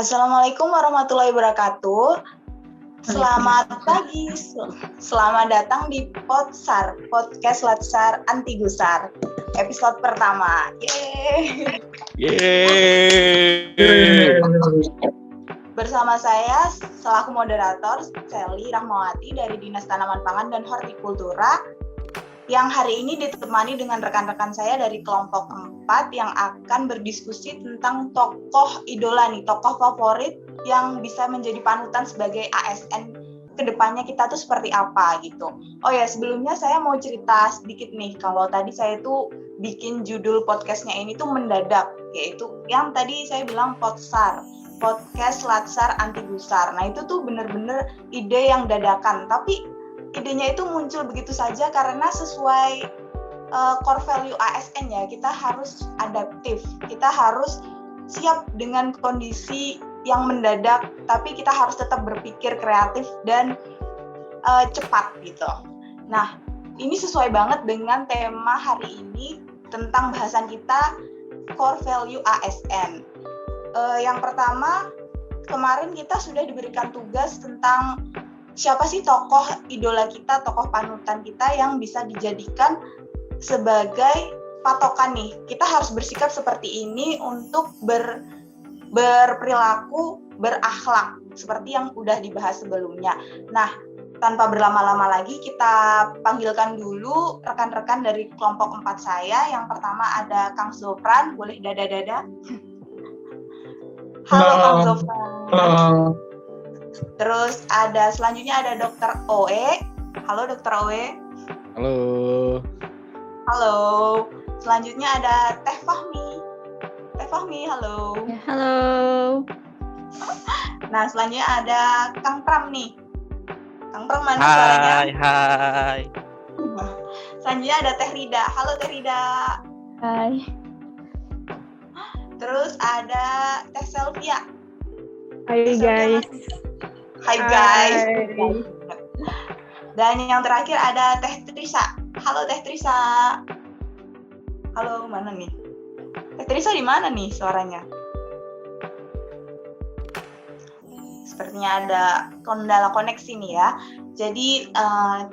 Assalamualaikum warahmatullahi wabarakatuh. Selamat pagi, selamat datang di Podsar, Podcast Latsar Anti Gusar, episode pertama. Yeay. Bersama saya selaku moderator Sally Rahmawati dari Dinas Tanaman Pangan dan Hortikultura, yang hari ini ditemani dengan rekan-rekan saya dari kelompok 4 yang akan berdiskusi tentang tokoh idola nih, tokoh favorit yang bisa menjadi panutan sebagai ASN kedepannya kita tuh seperti apa gitu. Oh ya, sebelumnya saya mau cerita sedikit nih, kalau tadi saya tuh bikin judul podcastnya ini tuh mendadak, yaitu yang tadi saya bilang Podsar, Podcast Latsar Anti Gusar. Nah itu tuh bener-bener ide yang dadakan, tapi idenya itu muncul begitu saja karena sesuai core value ASN ya, kita harus adaptif, kita harus siap dengan kondisi yang mendadak, tapi kita harus tetap berpikir kreatif dan cepat gitu. Nah, ini sesuai banget dengan tema hari ini tentang bahasan kita core value ASN. Yang pertama, kemarin kita sudah diberikan tugas tentang siapa sih tokoh idola kita, tokoh panutan kita yang bisa dijadikan sebagai patokan nih. Kita harus bersikap seperti ini untuk berperilaku, berakhlak, seperti yang udah dibahas sebelumnya. Nah, tanpa berlama-lama lagi, kita panggilkan dulu rekan-rekan dari kelompok 4 saya. Yang pertama ada Kang Zofran, boleh dada-dada. Halo Kang Zofran. Halo. Terus selanjutnya ada Dr. Oe. Halo Dr. Oe. Halo. Halo. Selanjutnya ada Teh Fahmi. Teh Fahmi, halo. Ya, halo. Nah, selanjutnya ada Kang Pram nih. Kang Pram mana suaranya? Hai. Selanjutnya ada Teh Rida. Halo Teh Rida. Hai. Terus ada Teh Selvia. Hai guys. Hai guys. Dan yang terakhir ada Teh Trisa. Halo Teh Trisa. Halo, mana nih? Teh Trisa di mana nih suaranya? Sepertinya ada kendala koneksi nih ya. Jadi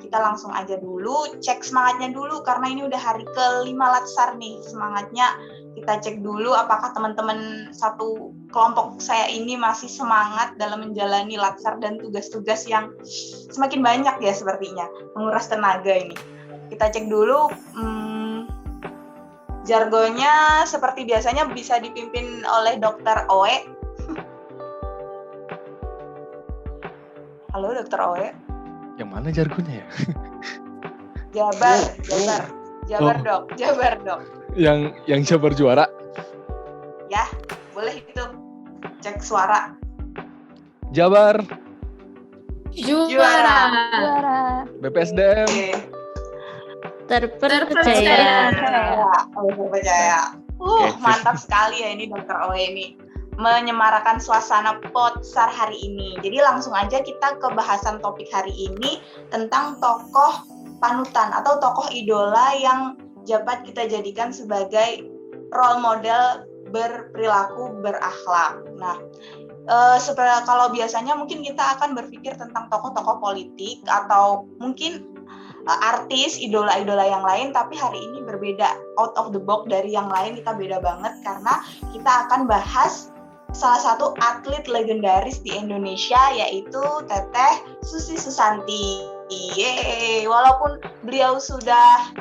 kita langsung aja dulu, cek semangatnya dulu karena ini udah hari ke-5 Latsar nih. Semangatnya kita cek dulu apakah teman-teman satu kelompok saya ini masih semangat dalam menjalani Latsar dan tugas-tugas yang semakin banyak ya sepertinya, menguras tenaga ini. Kita cek dulu, jargonnya seperti biasanya bisa dipimpin oleh Dr. Oe. Halo Dr. Oe. Yang mana jargonnya ya? Jabar dok. Yang Jabar juara. Ya, boleh itu. Cek suara. Jabar. Juara. BPSDM. Oke. Terpercaya. Terpercaya. Oke. Mantap sekali ya ini Dr. Oe ini menyemarakan suasana Podsar hari ini. Jadi langsung aja kita ke bahasan topik hari ini tentang tokoh panutan atau tokoh idola yang dapat kita jadikan sebagai role model berperilaku berakhlak. Nah, kalau biasanya mungkin kita akan berpikir tentang tokoh-tokoh politik atau mungkin artis, idola-idola yang lain, tapi hari ini berbeda, out of the box dari yang lain, kita beda banget karena kita akan bahas salah satu atlet legendaris di Indonesia, yaitu Teteh Susi Susanti. Yeay, walaupun beliau sudah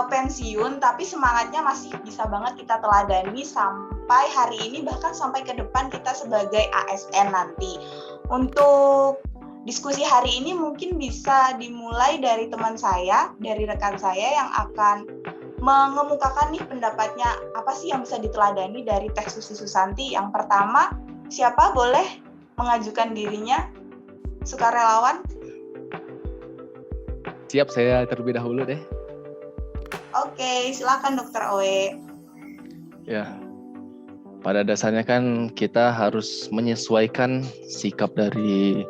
pensiun, tapi semangatnya masih bisa banget kita teladani sampai hari ini, bahkan sampai ke depan kita sebagai ASN nanti. Untuk diskusi hari ini mungkin bisa dimulai dari teman saya, dari rekan saya yang akan mengemukakan nih pendapatnya, apa sih yang bisa diteladani dari Teh Susi Susanti. Yang pertama, siapa boleh mengajukan dirinya? Sukarelawan? Siap, saya terlebih dahulu deh. Oke, silakan Dr. Oe. Ya. Pada dasarnya kan kita harus menyesuaikan sikap dari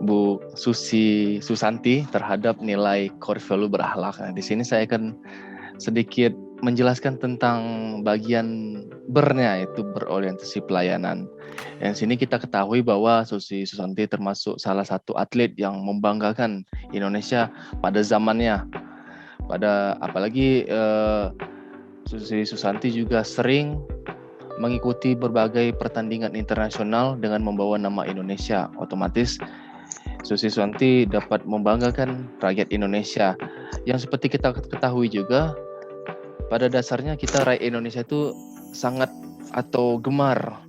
Bu Susi Susanti terhadap nilai core value berakhlak. Nah, di sini saya akan sedikit menjelaskan tentang bagian bernya, itu berorientasi pelayanan. Yang sini kita ketahui bahwa Susi Susanti termasuk salah satu atlet yang membanggakan Indonesia pada zamannya. Apalagi Susi Susanti juga sering mengikuti berbagai pertandingan internasional dengan membawa nama Indonesia. Otomatis Susi Susanti dapat membanggakan rakyat Indonesia. Yang seperti kita ketahui juga, pada dasarnya kita rakyat Indonesia itu sangat atau gemar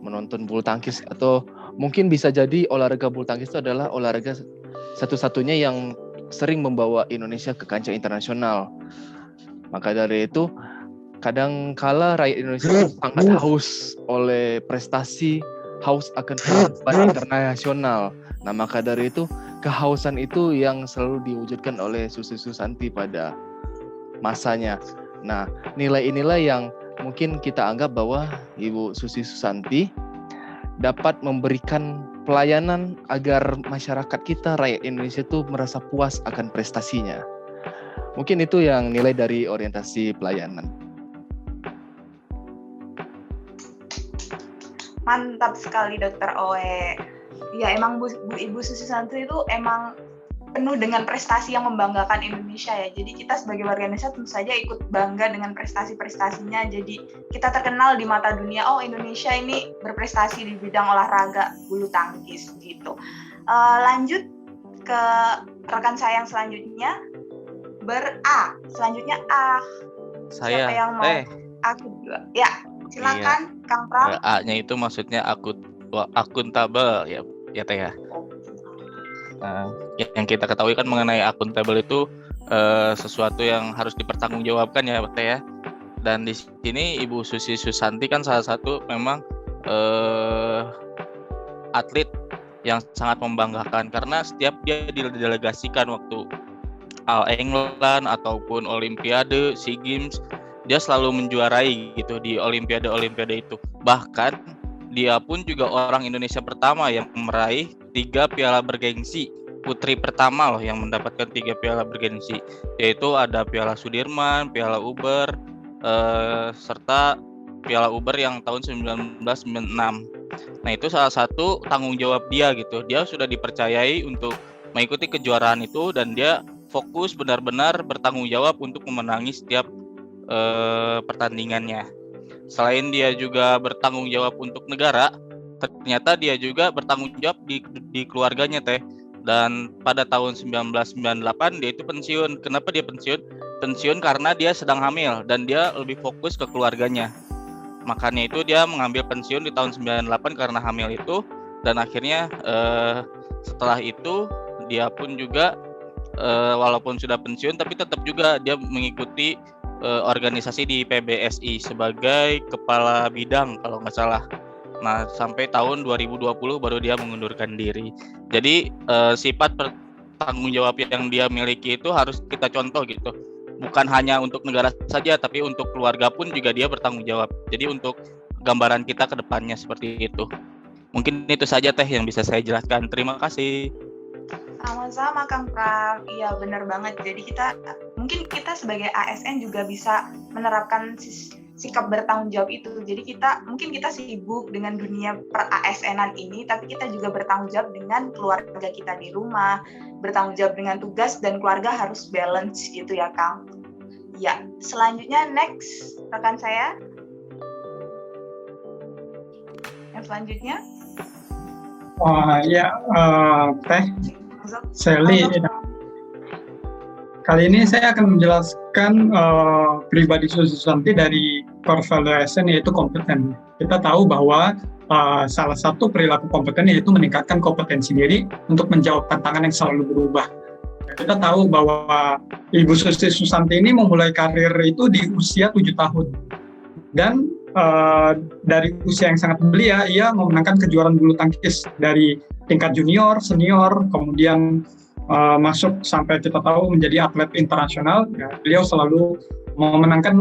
menonton bulu tangkis, atau mungkin bisa jadi olahraga bulu tangkis itu adalah olahraga satu-satunya yang sering membawa Indonesia ke kancah internasional. Maka dari itu, kadangkala rakyat Indonesia sangat haus oleh prestasi, haus akan pengakuan internasional. Nah, maka dari itu, kehausan itu yang selalu diwujudkan oleh Susi Susanti pada masanya. Nah, nilai-nilai yang mungkin kita anggap bahwa Ibu Susi Susanti dapat memberikan pelayanan agar masyarakat kita, rakyat Indonesia itu merasa puas akan prestasinya. Mungkin itu yang nilai dari orientasi pelayanan. Mantap sekali Dr. Oe. Ya emang Ibu Susi Susanti itu emang penuh dengan prestasi yang membanggakan Indonesia ya. Jadi kita sebagai warga Indonesia tentu saja ikut bangga dengan prestasi-prestasinya. Jadi kita terkenal di mata dunia, oh Indonesia ini berprestasi di bidang olahraga bulu tangkis gitu. Lanjut ke rekan saya yang selanjutnya, selanjutnya A. Saya. Siapa yang mau? Aku juga. Ya, silakan iya. Kang Pram. A-nya itu maksudnya akuntabel ya Teh ya. Yang kita ketahui kan mengenai akuntabel itu sesuatu yang harus dipertanggungjawabkan ya Teh ya. Dan di sini Ibu Susi Susanti kan salah satu memang atlet yang sangat membanggakan, karena setiap dia didelegasikan waktu All England ataupun Olimpiade, SEA Games, dia selalu menjuarai gitu di Olimpiade itu. Bahkan dia pun juga orang Indonesia pertama yang meraih 3 piala bergengsi, putri pertama loh yang mendapatkan 3 piala bergengsi, yaitu ada Piala Sudirman, Piala Uber, serta Piala Uber yang tahun 1996. Nah itu salah satu tanggung jawab dia gitu. Dia sudah dipercayai untuk mengikuti kejuaraan itu dan dia fokus benar-benar bertanggung jawab untuk memenangi setiap pertandingannya. Selain dia juga bertanggung jawab untuk negara, ternyata dia juga bertanggung jawab di keluarganya Teh. Dan pada tahun 1998 dia itu pensiun. Kenapa dia pensiun? Pensiun karena dia sedang hamil dan dia lebih fokus ke keluarganya. Makanya itu dia mengambil pensiun di tahun 98 karena hamil itu. Dan akhirnya setelah itu dia pun juga walaupun sudah pensiun tapi tetap juga dia mengikuti organisasi di PBSI sebagai kepala bidang kalau nggak salah. Nah sampai tahun 2020 baru dia mengundurkan diri. Jadi sifat tanggung jawab yang dia miliki itu harus kita contoh gitu. Bukan hanya untuk negara saja, tapi untuk keluarga pun juga dia bertanggung jawab. Jadi untuk gambaran kita ke depannya seperti itu. Mungkin itu saja Teh yang bisa saya jelaskan. Terima kasih. Sama-sama Kang Pram, iya benar banget. Jadi mungkin kita sebagai ASN juga bisa menerapkan sikap bertanggung jawab itu. Jadi mungkin kita sibuk dengan dunia per ASN-an ini, tapi kita juga bertanggung jawab dengan keluarga kita di rumah, bertanggung jawab dengan tugas dan keluarga harus balance gitu ya Kang. Ya, selanjutnya next rekan saya. Yang selanjutnya. Teh Sally, kali ini saya akan menjelaskan pribadi Susi Susanti dari core value ASN, yaitu kompeten. Kita tahu bahwa salah satu perilaku kompeten yaitu meningkatkan kompetensi diri untuk menjawab tantangan yang selalu berubah. Kita tahu bahwa Ibu Susi Susanti ini memulai karir itu di usia 7 tahun. Dan dari usia yang sangat belia, ia memenangkan kejuaraan bulu tangkis dari tingkat junior, senior, kemudian masuk sampai kita tahu menjadi atlet internasional. Ya, beliau selalu memenangkan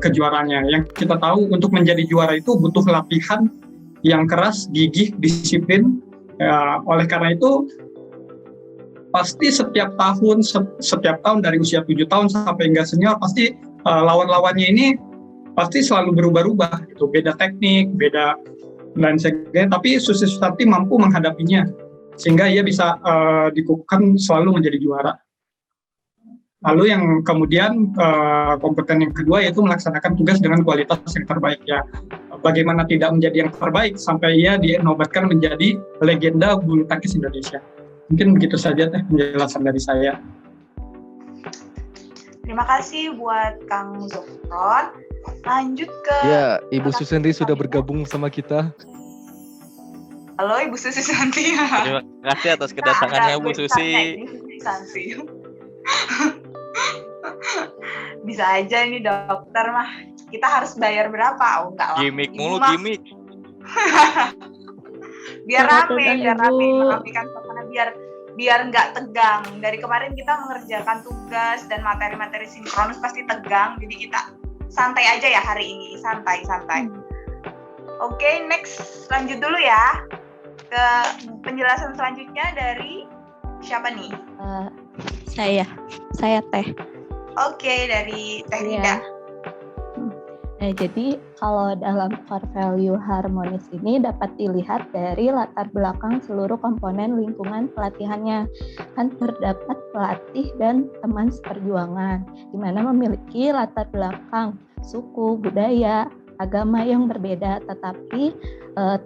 kejuaraannya. Yang kita tahu untuk menjadi juara itu butuh latihan yang keras, gigih, disiplin. Oleh karena itu pasti setiap tahun dari usia 7 tahun sampai hingga senior pasti lawan-lawannya ini pasti selalu berubah-ubah gitu, beda teknik, beda dan sebagainya, tapi Susi Susanti mampu menghadapinya sehingga ia bisa dikukuhkan selalu menjadi juara. Lalu yang kemudian kompeten yang kedua yaitu melaksanakan tugas dengan kualitas yang terbaik ya. Bagaimana tidak menjadi yang terbaik sampai ia dinobatkan menjadi legenda bulu tangkis Indonesia. Mungkin begitu saja penjelasan dari saya. Terima kasih buat Kang Zofron. Lanjut ke... Ya, Ibu Susanti sudah bergabung sama kita. Halo Ibu Susi Santi. Terima kasih atas kedatangannya Bu Susi. Bisa aja ini dokter mah. Kita harus bayar berapa? Oh enggak lah. Gimik mulu, Mah. gimik. Biar rame, Ibu. merapikan suasana biar nggak tegang. Dari kemarin kita mengerjakan tugas dan materi-materi sinkronus pasti tegang. Jadi kita santai aja ya hari ini, santai. Oke, next lanjut dulu ya ke penjelasan selanjutnya dari siapa nih? Saya Teh. Oke, dari Teh Iya. Rida. Nah, jadi kalau dalam core value harmonis ini dapat dilihat dari latar belakang seluruh komponen lingkungan pelatihannya. Kan terdapat pelatih dan teman seperjuangan, di mana memiliki latar belakang suku, budaya, agama yang berbeda, tetapi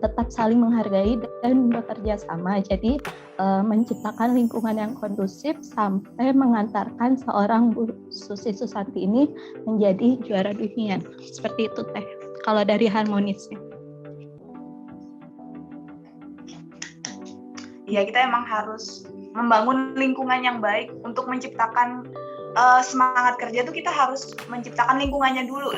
tetap saling menghargai dan bekerja sama. Jadi menciptakan lingkungan yang kondusif sampai mengantarkan seorang Bu Susi Susanti ini menjadi juara dunia. Seperti itu Teh, kalau dari harmonisnya. Ya, kita emang harus membangun lingkungan yang baik untuk menciptakan semangat kerja tuh kita harus menciptakan lingkungannya dulu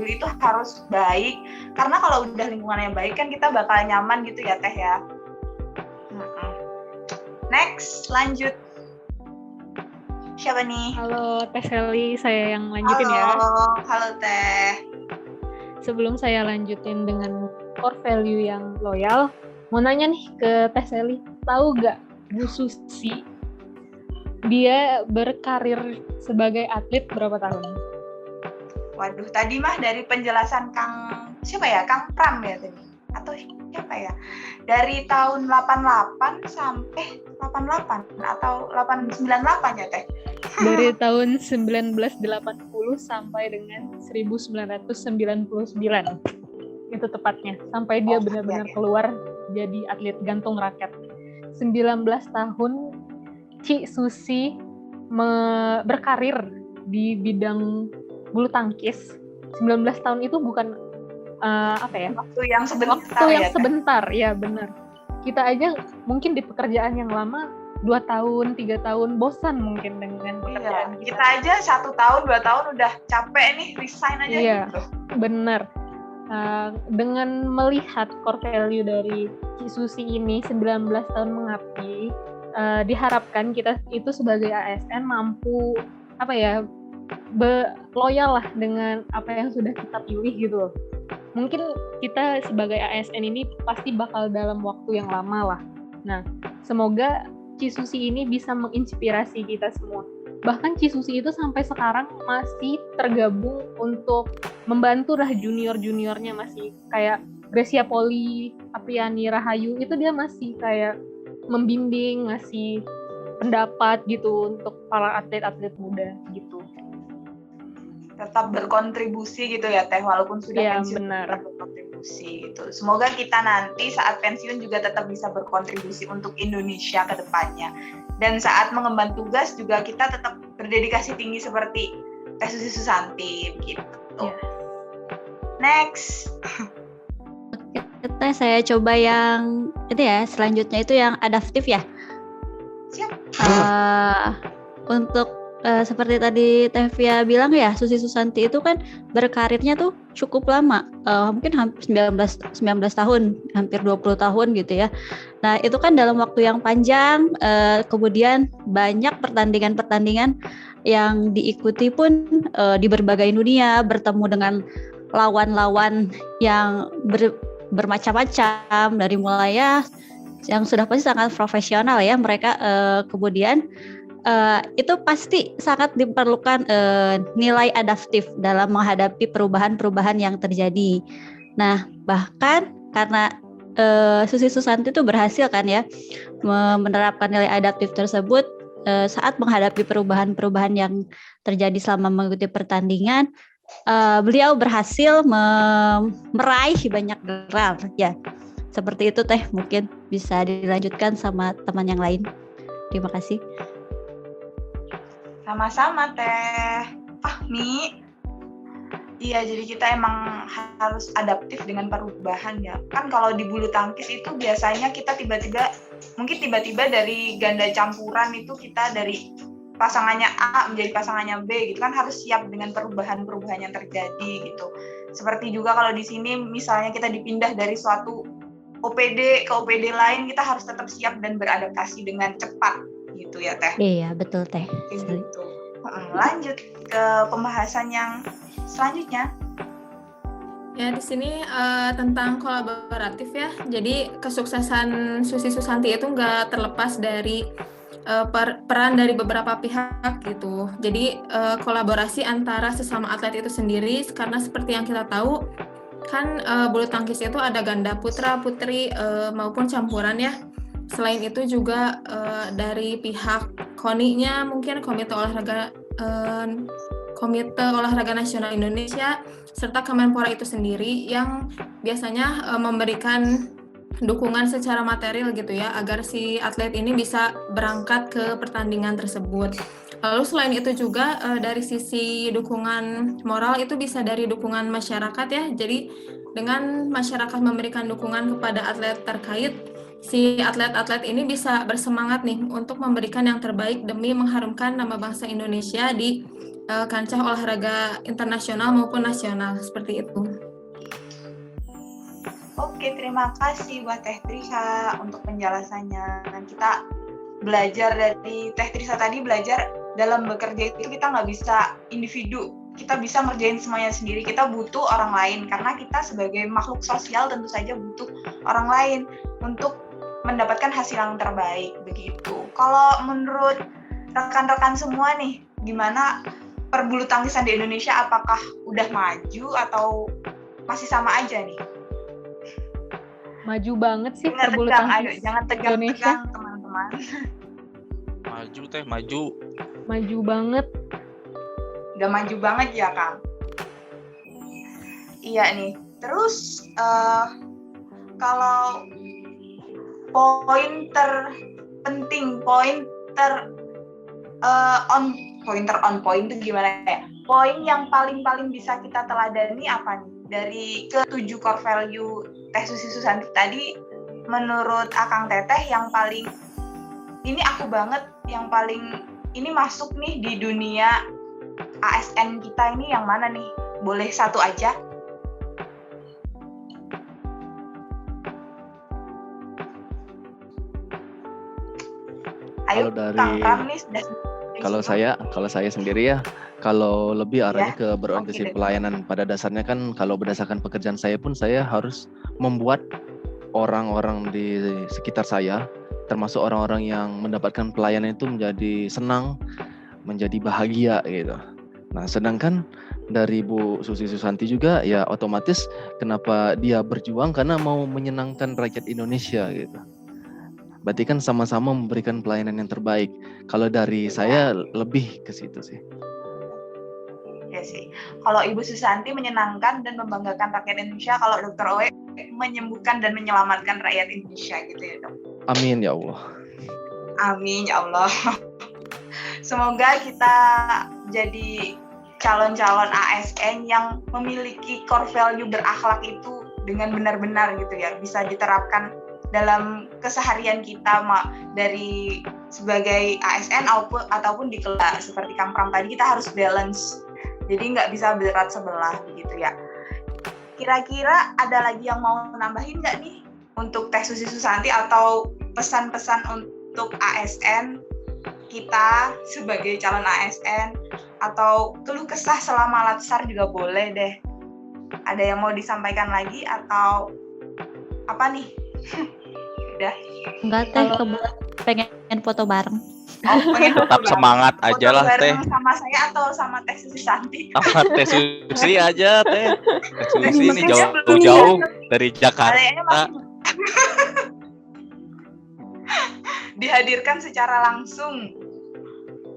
itu harus baik, karena kalau udah lingkungannya baik kan kita bakal nyaman gitu ya Teh ya. Next, lanjut. Siapa nih? Halo Teh Sally, saya yang lanjutin ya. Halo Teh. Sebelum saya lanjutin dengan core value yang loyal, mau nanya nih ke Teh Sally, tahu gak Bu Susi dia berkarir sebagai atlet berapa tahun? Waduh, tadi mah dari penjelasan Kang Pram ya tadi? Atau siapa ya? Dari tahun 88 sampai 88 atau 898 ya Teh? Dari tahun 1980 sampai dengan 1999. Itu tepatnya. Sampai dia benar-benar keluar jadi atlet gantung raket. 19 tahun Ci Susi berkarir di bidang bulu tangkis. 19 tahun itu bukan waktu yang sebentar, ya benar. Kita aja mungkin di pekerjaan yang lama 2 tahun, 3 tahun bosan mungkin dengan pekerjaan kita aja 1 tahun, 2 tahun udah capek nih, resign aja gitu. Benar. Dengan melihat core value dari Ci Susi ini 19 tahun mengabdi, diharapkan kita itu sebagai ASN mampu loyal lah dengan apa yang sudah kita pilih gitu loh. Mungkin kita sebagai ASN ini pasti bakal dalam waktu yang lama lah. Nah, semoga Ci Susi ini bisa menginspirasi kita semua. Bahkan Ci Susi itu sampai sekarang masih tergabung untuk membantu lah junior-juniornya, masih kayak Gracia Poli, Apriani Rahayu, itu dia masih kayak membimbing, ngasih pendapat gitu untuk para atlet-atlet muda gitu. Tetap berkontribusi gitu ya Teh, walaupun sudah pensiun tetap berkontribusi gitu. Semoga kita nanti saat pensiun juga tetap bisa berkontribusi untuk Indonesia ke depannya. Dan saat mengemban tugas juga kita tetap berdedikasi tinggi seperti Teh Susi Susanti gitu. Yeah. Next. Oke, saya coba yang itu ya, selanjutnya itu yang adaptif ya. Siap. Untuk seperti tadi Tevia bilang ya, Susi Susanti itu kan berkarirnya tuh cukup lama, mungkin hampir 19 tahun, hampir 20 tahun gitu ya. Nah itu kan dalam waktu yang panjang, kemudian banyak pertandingan-pertandingan yang diikuti pun di berbagai dunia, bertemu dengan lawan-lawan yang bermacam-macam, dari mulai ya yang sudah pasti sangat profesional ya mereka, kemudian itu pasti sangat diperlukan nilai adaptif dalam menghadapi perubahan-perubahan yang terjadi. Nah, bahkan karena Susi Susanti itu berhasil kan ya menerapkan nilai adaptif tersebut saat menghadapi perubahan-perubahan yang terjadi selama mengikuti pertandingan. Beliau berhasil meraih banyak gelar ya. Seperti itu Teh, mungkin bisa dilanjutkan sama teman yang lain. Terima kasih. Sama-sama Teh Fahmi. Iya, jadi kita emang harus adaptif dengan perubahan ya. Kan kalau di bulu tangkis itu biasanya kita mungkin tiba-tiba dari ganda campuran itu kita dari pasangannya A menjadi pasangannya B gitu kan, harus siap dengan perubahan-perubahan yang terjadi gitu. Seperti juga kalau di sini misalnya kita dipindah dari suatu OPD ke OPD lain, kita harus tetap siap dan beradaptasi dengan cepat gitu ya Teh. Iya, betul Teh. Gitu. Lanjut ke pembahasan yang selanjutnya. Ya, di sini tentang kolaboratif ya. Jadi kesuksesan Susi Susanti itu nggak terlepas dari peran dari beberapa pihak gitu. Jadi kolaborasi antara sesama atlet itu sendiri, karena seperti yang kita tahu kan bulu tangkis itu ada ganda putra, putri maupun campuran ya. Selain itu juga dari pihak KONI-nya, mungkin Komite Olahraga Nasional Indonesia, serta Kemenpora itu sendiri yang biasanya memberikan dukungan secara material gitu ya, agar si atlet ini bisa berangkat ke pertandingan tersebut. Lalu selain itu juga dari sisi dukungan moral itu bisa dari dukungan masyarakat ya. Jadi dengan masyarakat memberikan dukungan kepada atlet terkait, si atlet-atlet ini bisa bersemangat nih untuk memberikan yang terbaik demi mengharumkan nama bangsa Indonesia di kancah olahraga internasional maupun nasional, seperti itu. Oke, terima kasih buat Teh Trisa untuk penjelasannya. Dan kita belajar dari Teh Trisa tadi, belajar dalam bekerja itu kita nggak bisa individu, kita bisa ngerjain semuanya sendiri, kita butuh orang lain, karena kita sebagai makhluk sosial tentu saja butuh orang lain untuk mendapatkan hasil yang terbaik, begitu. Kalau menurut rekan-rekan semua nih, gimana perbulu tangkisan di Indonesia, apakah udah maju atau masih sama aja nih? Maju banget sih Jangan perbulu tegang, tangkis ayo, jangan tegang-tegang Indonesia. teman-teman. Maju Teh, maju. Maju banget. Udah maju banget ya Kang. Iya nih. Terus kalau poin terpenting, pointer on point itu gimana ya? Poin yang paling bisa kita teladani apa nih? Dari ke-7 core value Teh Susi Susanti tadi, menurut Akang Teteh yang paling ini aku banget, yang paling ini masuk nih di dunia ASN kita ini yang mana nih? Boleh satu aja? Ayo, Kalau dari Kang Pram nih, kalau saya sendiri ya, kalau lebih arahnya ke berorientasi oke. pelayanan, pada dasarnya kan kalau berdasarkan pekerjaan saya pun saya harus membuat orang-orang di sekitar saya, termasuk orang-orang yang mendapatkan pelayanan itu menjadi senang, menjadi bahagia gitu. Nah, sedangkan dari Bu Susi Susanti juga ya otomatis kenapa dia berjuang, karena mau menyenangkan rakyat Indonesia gitu. Berarti kan sama-sama memberikan pelayanan yang terbaik. Kalau dari saya lebih ke situ sih. Ya sih. Kalau Ibu Susanti menyenangkan dan membanggakan rakyat Indonesia, kalau Dr. Owe menyembuhkan dan menyelamatkan rakyat Indonesia gitu ya Dok. Amin ya Allah. Amin ya Allah. Semoga kita jadi calon-calon ASN yang memiliki core value berakhlak itu dengan benar-benar gitu ya, bisa diterapkan dalam keseharian kita dari sebagai ASN ataupun di kelas. Seperti Kang Pram tadi, kita harus balance, jadi nggak bisa berat sebelah begitu ya. Kira-kira ada lagi yang mau nambahin nggak nih untuk Teh Susi Susanti, atau pesan-pesan untuk ASN kita sebagai calon ASN, atau keluh kesah selama latsar juga boleh deh. Ada yang mau disampaikan lagi atau apa nih? Udah. Enggak Teh, pengen foto bareng. Oh, pengen Tetap foto semangat bareng. aja Foto lah Teh. bareng sama saya atau sama Teh Susi Santi? Sama Teh Susi aja Teh. Teh Susi ini Susinya belum jauh-jauh datang. dari Kayaknya Jakarta. masih dihadirkan secara langsung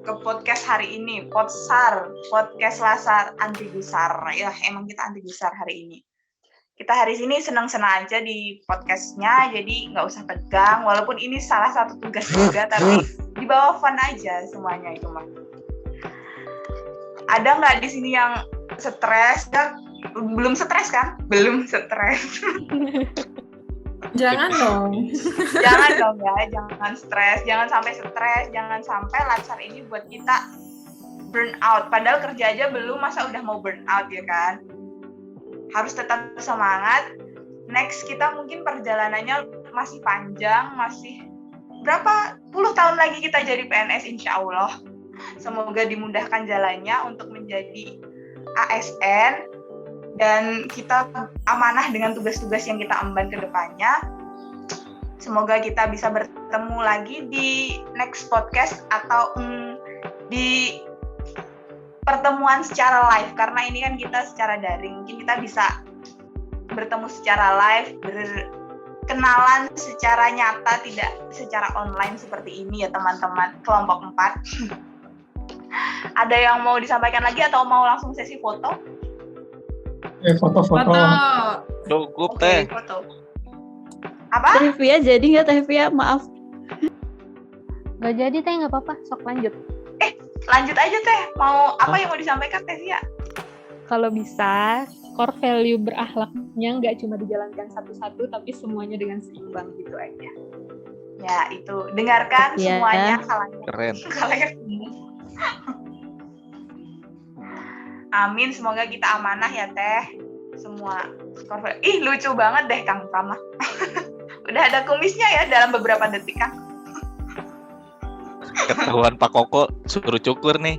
ke podcast hari ini, podcast Lasar anti gusar. Ya, emang kita anti gusar hari ini. Kita hari ini senang-senang aja di podcastnya, jadi nggak usah tegang. Walaupun ini salah satu tugas juga, tapi di bawah fun aja semuanya itu mah. Ada nggak di sini yang stres? Belum stres kan? Belum stres. Jangan dong. Jangan dong ya, jangan stres, jangan sampai stres, jangan sampai Latsar ini buat kita burn out. Padahal kerja aja belum, masa udah mau burn out ya kan? Harus tetap semangat. Next kita mungkin perjalanannya masih panjang, masih berapa puluh tahun lagi kita jadi PNS insya Allah. Semoga dimudahkan jalannya untuk menjadi ASN. Dan kita amanah dengan tugas-tugas yang kita emban ke depannya. Semoga kita bisa bertemu lagi di next podcast atau di pertemuan secara live. Karena ini kan kita secara daring. Mungkin kita bisa bertemu secara live, berkenalan secara nyata, tidak secara online seperti ini ya teman-teman. Kelompok 4. Ada yang mau disampaikan lagi atau mau langsung sesi foto? Foto-foto. Cukup Oke, Teh. foto. Apa? Teh Via jadi nggak Teh Via? Maaf. Nggak jadi Teh, nggak apa-apa, sok lanjut. Lanjut aja Teh. Mau apa yang mau disampaikan Teh Via? Kalau bisa, core value berakhlaknya nggak cuma dijalankan satu-satu, tapi semuanya dengan seimbang gitu aja. Ya, itu. Dengarkan Ya. semuanya kalanya. Keren. Kalanya. Amin, semoga kita amanah ya Teh. Semua. Ih, lucu banget deh Kang Prama. Udah ada kumisnya ya dalam beberapa detik Kang. Ketahuan Pak Koko suruh cukur nih.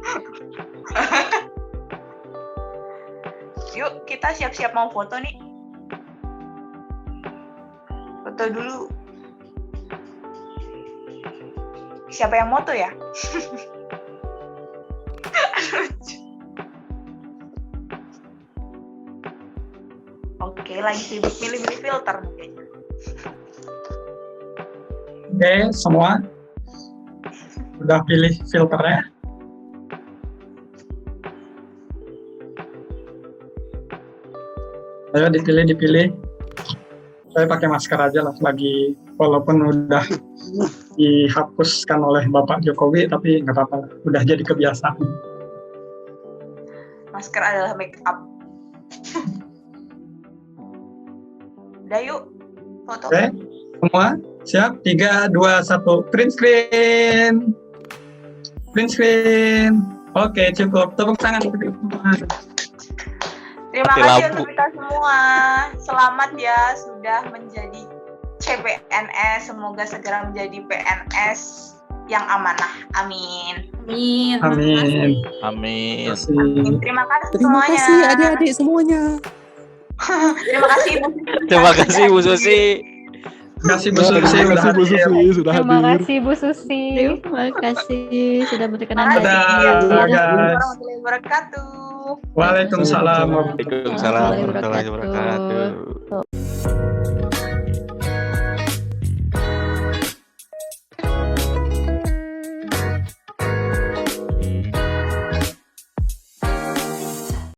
Yuk, kita siap-siap mau foto nih. Foto dulu. Siapa yang moto ya? Lucu. Oke, lagi sibuk milih-milih filter mungkin. Oke, semua udah pilih filternya. Ayo dipilih. Saya pakai masker aja lah lagi, walaupun udah dihapuskan oleh Bapak Jokowi, tapi nggak apa-apa, udah jadi kebiasaan. Masker adalah make up. Udah yuk, foto. Oke, semua siap? 3, 2, 1, print screen. Print screen. Oke, cukup. Tepuk tangan. Terima Mati kasih lampu. untuk kita semua. Selamat ya sudah menjadi CPNS. Semoga segera menjadi PNS yang amanah. Amin. Amin. Amin. Amin. Terima kasih Terima semuanya. kasih adik-adik semuanya. Terima kasih Ibu. Terima kasih Bu Susi. Terima kasih Bu Susi. Terima kasih Bu Susi sudah Terima hadir. kasih Bu Susi. Terima kasih sudah berkenan Terima Dadah, kasih. berhadir. guys. Warahmatullahi wabarakatuh. Waalaikumsalam. Waalaikumsalam warahmatullahi wabarakatuh.